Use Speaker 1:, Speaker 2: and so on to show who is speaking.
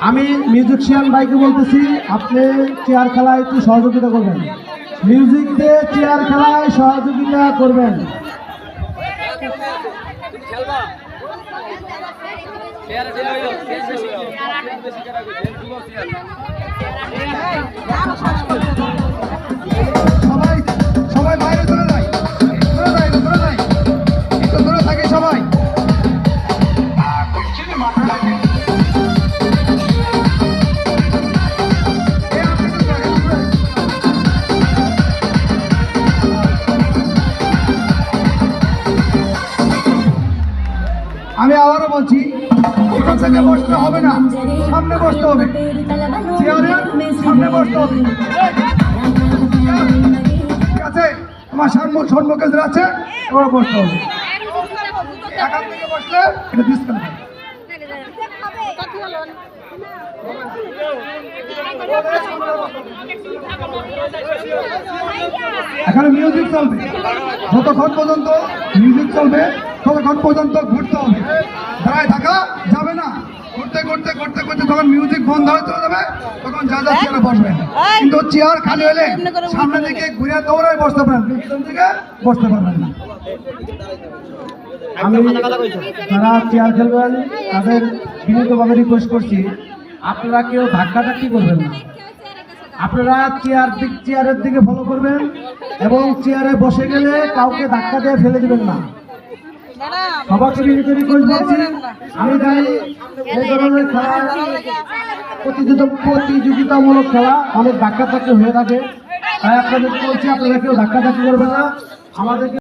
Speaker 1: আমি মিউজিশিয়ান ভাইকে বলতেছি, আপনি চেয়ার খেলায় একটু সহযোগিতা করবেন, মিউজিক দিয়ে চেয়ার খেলায় সহযোগিতা করবেন। সবাই বাইরে চলে যায়, একটু দূরে থাকে সবাই। আমি আবারও বলছি, এখান থেকে বসতে হবে না, সামনে বসতে হবে, চেয়ারে সামনে বসতে হবে। ঠিক আছে, তোমার সম্মুখে যারা আছে ওরা বসতে হবে। এখান থেকে বসলে এটা ডিসকাউন্ট হবে। এখানে মিউজিক চলবে, যতক্ষণ পর্যন্ত মিউজিক চলবে ততক্ষণ পর্যন্ত ঘুরতে হবে, দাঁড়ায় থাকা যাবে না। ঘুরতে ঘুরতে ঘুরতে ঘুরতে যখন মিউজিক বন্ধ হয়ে চলে যাবে তখন যা যা চেয়ারে বসবেন, কিন্তু চেয়ার খালি হলে সামনের দিকে ঘুরে দৌড়ায় বসতে পারেন, পিছন দিকে বসতে পারবেন না। আমি যারা চেয়ার খেলবেন তাদের বিনীতভাবে রিকোয়েস্ট করছি, আপনারা কেউ ধাক্কাধাক্কি করবেন না, আপনারা চেয়ারের দিকে ফলো করবেন এবং চেয়ারে বসে গেলে কাউকে ধাক্কা দিয়ে ফেলে দিবেন না। সবাইকে বিনীত রিকোয়েস্ট করছি, আমি জানি এই ধরনের খেলা প্রতিযোগিতামূলক খেলা অনেক ধাক্কাধাক্কি হয়ে থাকে, তাই আপনাদের বলছি আপনারা কেউ ধাক্কাধাক্কি করবেন না। আমাদেরকে